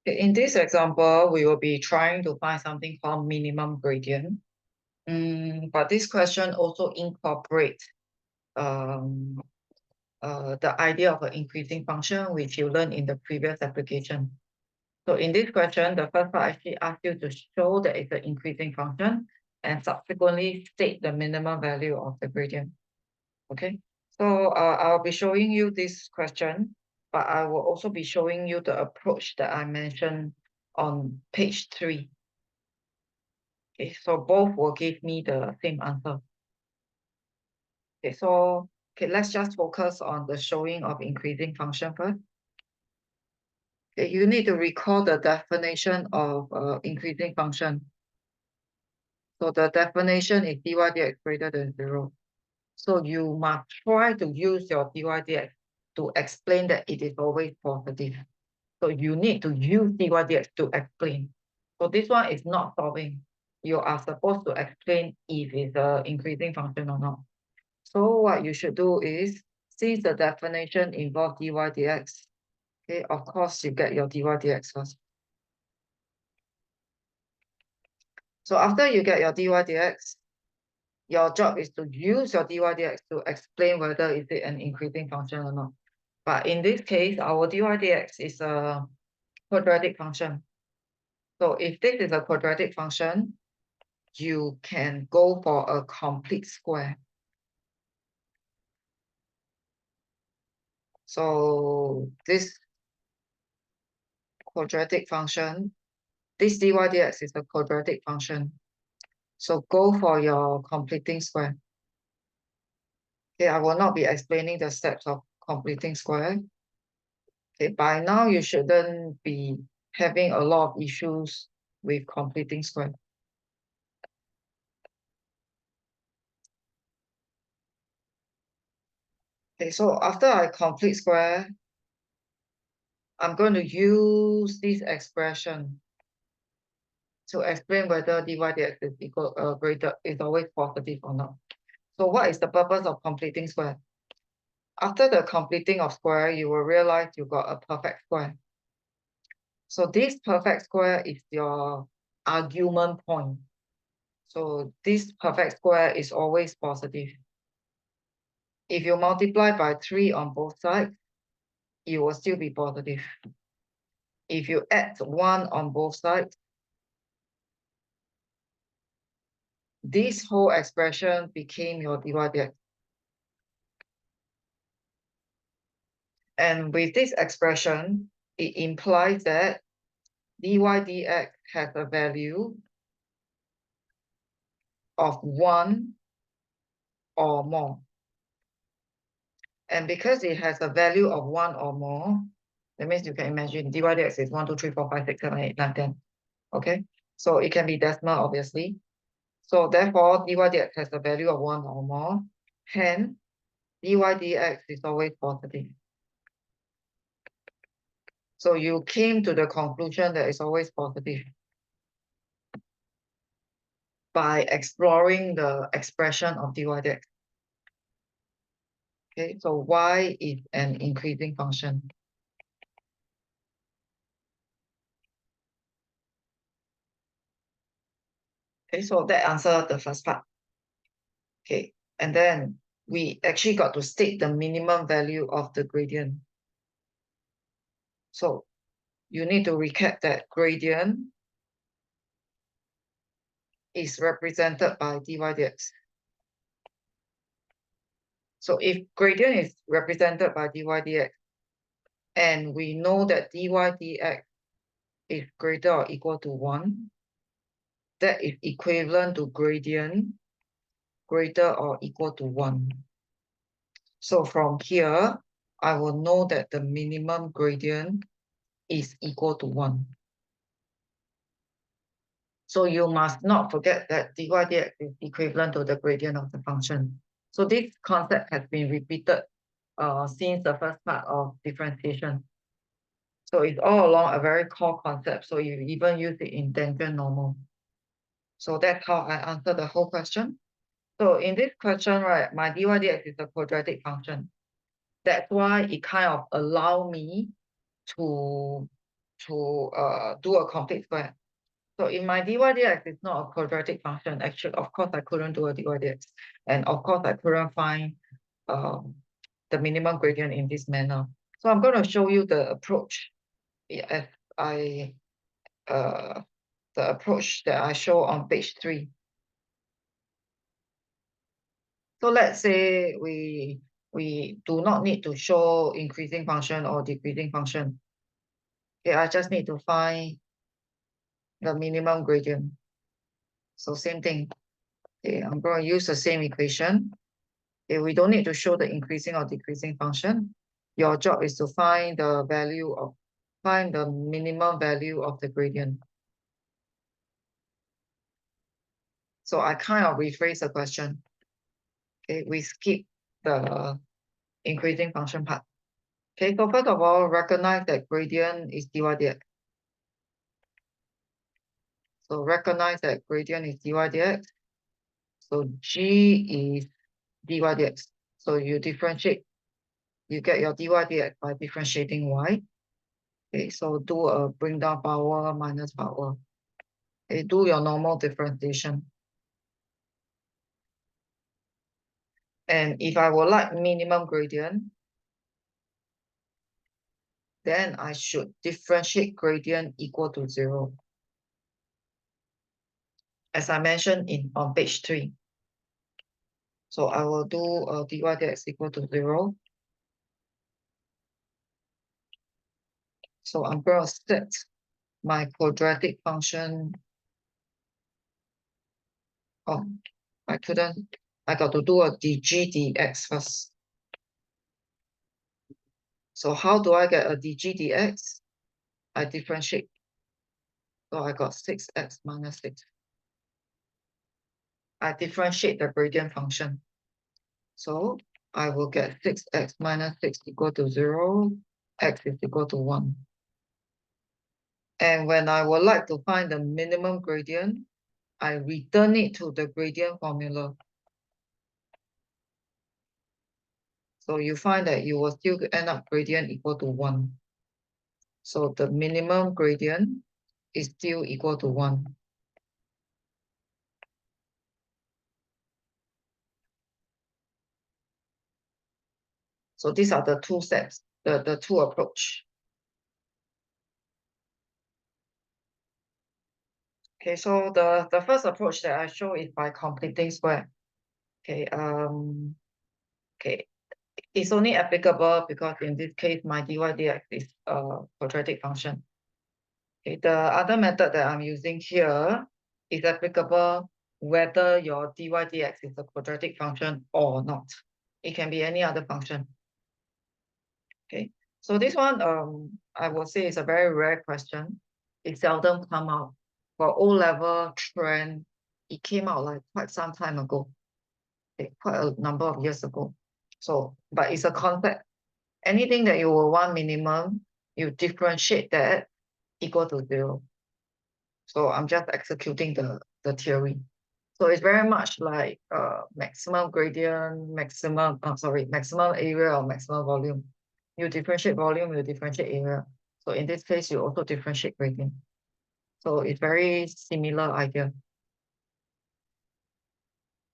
In this example, we will be trying to find something called minimum gradient. But this question also incorporates the idea of an increasing function, which you learned in the previous application. So in this question, the first part actually asks you to show that it's an increasing function and subsequently state the minimum value of the gradient. Okay, so I'll be showing you this question, but I will also be showing you the approach that I mentioned on page 3. Okay, so both will give me the same answer. Okay, so let's just focus on the showing of increasing function first. Okay, you need to recall the definition of increasing function. So the definition is dy dx greater than 0. So you must try to use your dy dx to explain that it is always positive. So you need to use dy dx to explain. So this one is not solving. You are supposed to explain if it's an increasing function or not. So what you should do is, since the definition involves dy dx, okay, of course you get your dy dx first. So after you get your dy dx, your job is to use your dy dx to explain whether is it an increasing function or not. But in this case, our dy dx is a quadratic function. So if this is a quadratic function, you can go for a complete square. So this quadratic function, this dy dx is a quadratic function. So go for your completing square. Okay, I will not be explaining the steps of completing square. Okay, by now you shouldn't be having a lot of issues with completing square. Okay, so after I complete square, I'm going to use this expression to explain whether dy dx is equal greater is always positive or not. So what is the purpose of completing square? After the completing of square, you will realize you got a perfect square. So this perfect square is your argument point. So this perfect square is always positive. If you multiply by 3 on both sides, it will still be positive. If you add 1 on both sides, this whole expression became your dy dx. And with this expression, it implies that dy dx has a value of 1 or more. And because it has a value of 1 or more, that means you can imagine dy dx is 1, 2, 3, 4, 5, 6, 7, 8, 9, 10. Okay, so it can be decimal, obviously. So therefore, dy dx has a value of 1 or more. Hence, dy dx is always positive. So you came to the conclusion that it's always positive by exploring the expression of dy dx. Okay, so y is an increasing function. Okay, so that answers the first part. Okay, and then we actually got to state the minimum value of the gradient. So you need to recap that gradient is represented by dy dx. So if gradient is represented by dy dx, and we know that dy dx is greater or equal to 1, that is equivalent to gradient greater or equal to 1. So from here, I will know that the minimum gradient is equal to 1. So you must not forget that dy dx is equivalent to the gradient of the function. So this concept has been repeated since the first part of differentiation. So it's all along a very core concept. So you even use it in tangent normal. So that's how I answer the whole question. So in this question, right, my dy dx is a quadratic function. That's why it kind of allow me to do a complete square. So in my dy dx, it's not a quadratic function. Actually, of course, I couldn't do a dy dx. And of course, I couldn't find the minimum gradient in this manner. So I'm going to show you the approach as I the approach that I show on page 3. So let's say we do not need to show increasing function or decreasing function. Okay, I just need to find the minimum gradient. So same thing. Okay, I'm going to use the same equation. Okay, we don't need to show the increasing or decreasing function. Your job is to find the minimum value of the gradient. So I kind of rephrase the question. Okay, we skip the increasing function part. Okay, so first of all, recognize that gradient is dy dx. So recognize that gradient is dy dx. So G is dy dx. So you differentiate, you get your dy dx by differentiating y. Okay, so do a bring down power minus power. Okay, do your normal differentiation. And if I would like minimum gradient, then I should differentiate gradient equal to 0. As I mentioned on page 3. So I will do dy dx equal to 0. So I'm going to set my quadratic function. Oh, I got to do a dg dx first. So how do I get a dg dx? I differentiate. So I got 6x minus 6. I differentiate the gradient function. So I will get 6x minus 6 equal to 0, x is equal to 1. And when I would like to find the minimum gradient, I return it to the gradient formula. So you find that you will still end up gradient equal to 1. So the minimum gradient is still equal to 1. So these are the two steps, the two approach. Okay, so the first approach that I show is by completing square. Okay, okay, it's only applicable because in this case my dy dx is a quadratic function. Okay, the other method that I'm using here is applicable whether your dy dx is a quadratic function or not. It can be any other function. Okay, so this one I would say is a very rare question. It seldom come out. For O-level trend, it came out like quite some time ago. Okay, quite a number of years ago. So, but it's a concept. Anything that you will want minimum, you differentiate that equal to 0. So I'm just executing the theory. So it's very much like maximum gradient, maximum area or maximum volume. You differentiate volume, you differentiate area. So in this case, you also differentiate gradient. So it's very similar idea.